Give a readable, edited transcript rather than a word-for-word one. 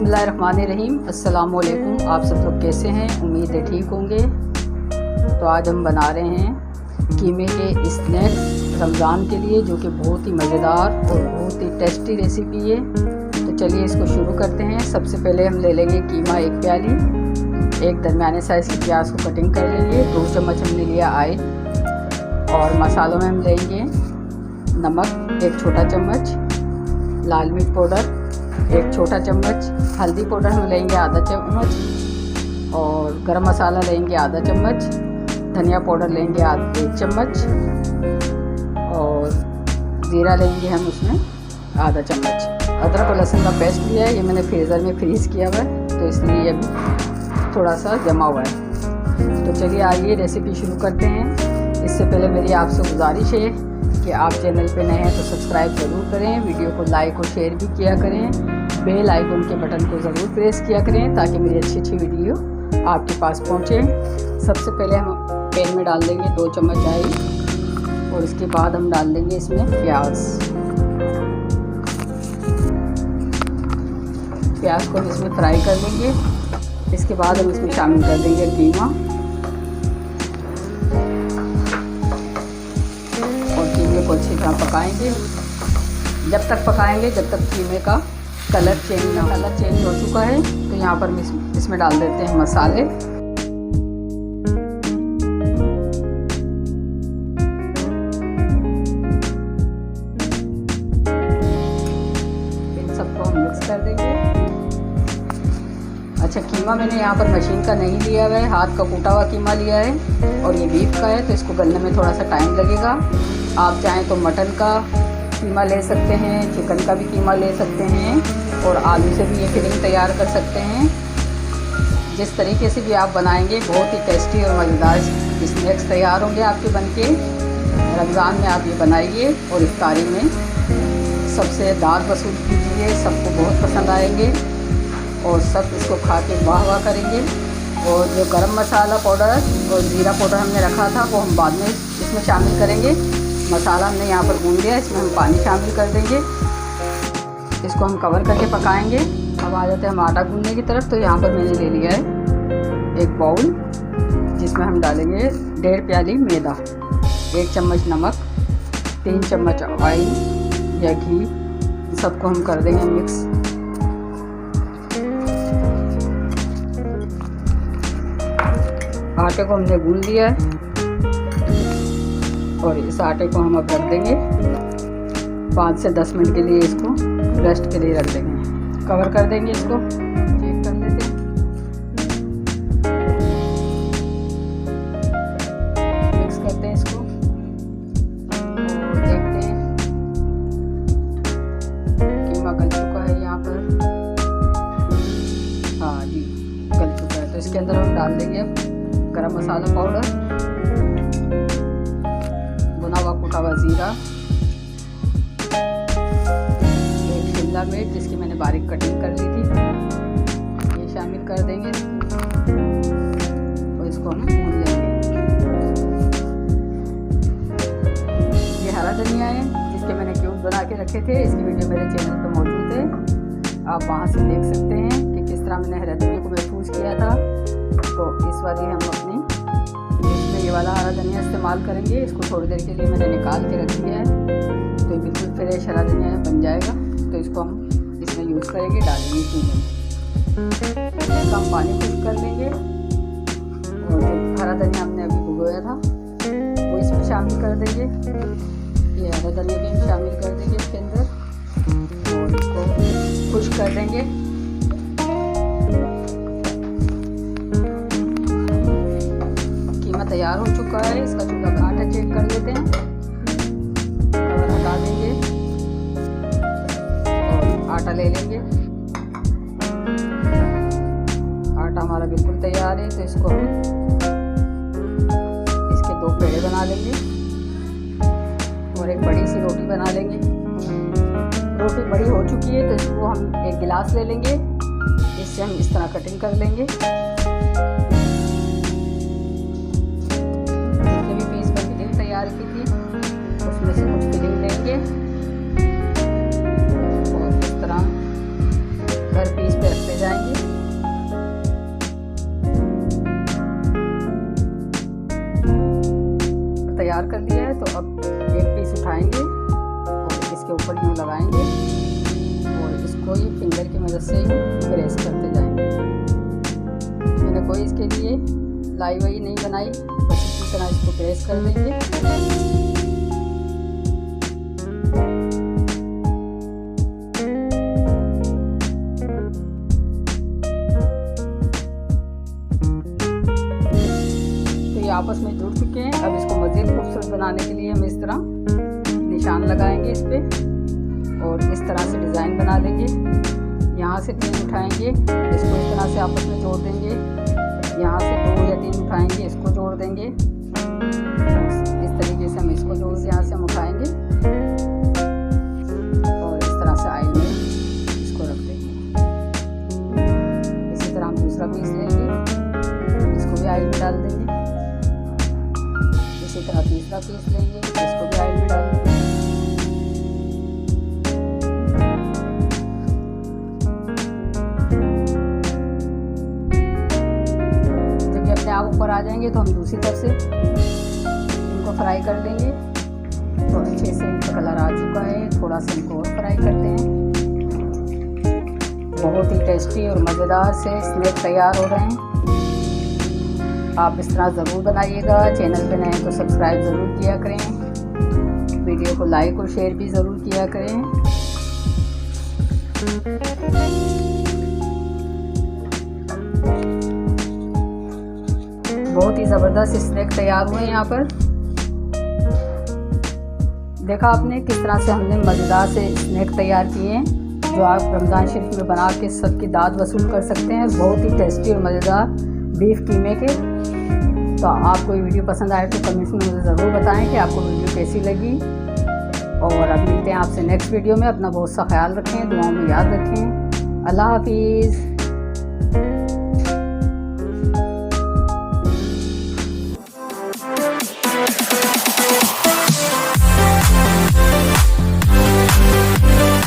बिस्मिल्लाहिर्रहमानिर्रहीम। अस्सलामुअलैकुम। आप सब लोग कैसे हैं? उम्मीद है ठीक होंगे। तो आज हम बना रहे हैं कीमे के स्नैक रमज़ान के लिए, जो कि बहुत ही मज़ेदार और बहुत ही टेस्टी रेसिपी है। तो चलिए इसको शुरू करते हैं। सबसे पहले हम ले लेंगे कीमा 1 प्याली, एक दरमियाने साइज़ की प्याज को कटिंग कर लेंगे, 2 चम्मच हमने लिया ऑयल, और मसालों में हम लेंगे नमक 1 छोटा चम्मच, लाल मिर्च पाउडर 1 छोटा चम्मच, हल्दी पाउडर हम लेंगे आधा चम्मच, और गरम मसाला लेंगे आधा चम्मच, धनिया पाउडर लेंगे 1 चम्मच, और ज़ीरा लेंगे हम उसमें आधा चम्मच। अदरक और लहसुन का पेस्ट लिया है, ये मैंने फ्रीज़र में फ्रीज़ किया हुआ है, तो इसलिए ये भी थोड़ा सा जमा हुआ है। तो चलिए आइए रेसिपी शुरू करते हैं। इससे पहले मेरी आपसे गुजारिश है कि आप चैनल पे नए हैं तो सब्सक्राइब ज़रूर करें, वीडियो को लाइक और शेयर भी किया करें, बेल आइकन के बटन को ज़रूर प्रेस किया करें ताकि मेरी अच्छी वीडियो आपके पास पहुंचे। सबसे पहले हम पैन में डाल देंगे 2 चम्मच ऑयल, और इसके बाद हम डाल देंगे इसमें प्याज को हम इसमें फ्राई कर लेंगे। इसके बाद हम इसमें शामिल कर देंगे कीमा, और कीमे को अच्छी तरह पकाएंगे। जब तक पकाएंगे जब तक कीमे का कलर चेंज हो चुका है। तो यहाँ पर हम इसमें डाल देते हैं मसाले। इन सबको हम मिक्स कर देंगे। अच्छा, कीमा मैंने यहाँ पर मशीन का नहीं लिया हुआ है, हाथ का कूटा हुआ कीमा लिया है, और ये बीफ का है, तो इसको गलने में थोड़ा सा टाइम लगेगा। आप चाहें तो मटन का कीमा ले सकते हैं, चिकन का भी कीमा ले सकते हैं, और आलू से भी ये फिलिंग तैयार कर सकते हैं। जिस तरीके से भी आप बनाएंगे बहुत ही टेस्टी और मज़ेदार स्नैक्स तैयार होंगे आपके बनके। रमज़ान में आप ये बनाइए और इफ्तारी में सबसे दाद वसूल कीजिए, सबको बहुत पसंद आएंगे और सब इसको खा के वाह वाह करेंगे। और जो गरम मसाला पाउडर और ज़ीरा पाउडर हमने रखा था वो हम बाद में इसमें शामिल करेंगे। मसाला हमने यहाँ पर गूंद लिया, इसमें हम पानी शामिल कर देंगे, इसको हम कवर करके पकाएंगे। अब आ जाते हैं हम आटा गूंदने की तरफ। तो यहाँ पर मैंने ले लिया है एक बाउल, जिसमें हम डालेंगे 1.5 प्याली मैदा, 1 चम्मच नमक, 3 चम्मच ऑयल या घी, सबको हम कर देंगे मिक्स। आटे को हमने गूंद लिया है, और इस आटे को हम अब रख देंगे 5 से 10 मिनट के लिए, इसको रेस्ट के लिए रख देंगे। कवर कर देंगे, इसको चेक कर लेते हैं, मिक्स करते हैं इसको और देखते हैं। कीमा गल चुका है यहाँ पर, हाँ जी गल चुका है। तो इसके अंदर हम डाल देंगे गरम मसाला पाउडर, भुना हुआ कुटा हुआ ज़ीरा, एक शिमला मिर्च जिसकी मैंने बारीक कटिंग कर ली थी, ये शामिल कर देंगे और इसको हम भून लेंगे। ये हरा धनिया है जिसके मैंने क्यूब बना के रखे थे, इसकी वीडियो मेरे चैनल पर मौजूद है, आप वहाँ से देख सकते हैं कि किस तरह मैंने हरा धनिया को महफूज किया था। तो इस वाली हम अपनी डिश में ये वाला हरा धनिया इस्तेमाल करेंगे। इसको थोड़ी देर के लिए मैंने निकाल के रख दिया है, तो ये बिल्कुल फ्रेश हरा धनिया बन जाएगा। तो इसको हम इसमें यूज़ करेंगे, डालेंगे कीमे में, इसका हम पानी खुश कर लेंगे, और हरा धनिया हमने अभी भिगोया था वो इसमें शामिल कर देंगे। ये हरा धनिया भी हम शामिल कर देंगे इसके अंदर, और इसको खुश कर देंगे। तैयार हो चुका है, इसका चूल्हा का आटा चेक कर लेते हैं, और हटा देंगे और आटा ले लेंगे। आटा हमारा बिल्कुल तैयार है, तो इसको हम इसके 2 पेड़े बना लेंगे और एक बड़ी सी रोटी बना लेंगे। रोटी बड़ी हो चुकी है, तो इसको हम एक गिलास ले लेंगे, इससे हम इस तरह कटिंग कर लेंगे। तैयार की थी उसमें से कुछ फिलिंग लेंगे और इस तरह हर पीस पे रखते तैयार कर लिया है। तो अब एक पीस उठाएंगे और इसके ऊपर यूँ लगाएंगे और इसको ये फिंगर की मदद से प्रेस करते जाएंगे। मैंने कोई इसके लिए लाई वाई नहीं बनाई, बस इसी तरह इसको प्रेस कर देंगे। आपस में जुड़ चुके हैं। अब इसको मज़ीद खूबसूरत बनाने के लिए हम इस तरह निशान लगाएंगे इस पे और इस तरह से डिज़ाइन बना लेंगे। यहाँ से 3 उठाएंगे, इसको इस तरह से आपस में जोड़ देंगे। यहाँ से 2 या 3 उठाएंगे, इसको जोड़ देंगे। इस तरीके से हम इसको जोड़ से यहाँ से हम उठाएंगे और इस तरह से आयल में इसको रख देंगे। इसी तरह हम दूसरा पीस लेंगे, इसको भी आयल में डाल देंगे। इसी तरह तीसरा पीस लेंगे, इसको भी आयल में डाल देंगे। जब ये अपने आप ऊपर आ जाएंगे तो हम दूसरी तरफ से इनको फ्राई कर लेंगे। तो अच्छे से इनका कलर आ चुका है, थोड़ा सा इनको और फ्राई करते हैं। बहुत ही टेस्टी और मज़ेदार से स्नैक तैयार हो रहे हैं। आप इस तरह ज़रूर बनाइएगा। चैनल पे नए हैं तो सब्सक्राइब ज़रूर किया करें। वीडियो को लाइक और शेयर भी ज़रूर किया करें। बहुत ही ज़बरदस्त स्नैक तैयार हुए हैं यहाँ पर। देखा आपने किस तरह से हमने मज़ेदार से स्नैक तैयार किए हैं, जो आप रमज़ान शरीफ में बना के सबकी दाद वसूल कर सकते हैं। बहुत ही टेस्टी और मज़ेदार बीफ कीमे के। तो आपको ये वीडियो पसंद आए तो कमेंट्स में मुझे ज़रूर बताएं कि आपको वीडियो कैसी लगी। और अब मिलते हैं आपसे नेक्स्ट वीडियो में। अपना बहुत सा ख्याल रखें, दुआओं में याद रखें। अल्लाह हाफिज़।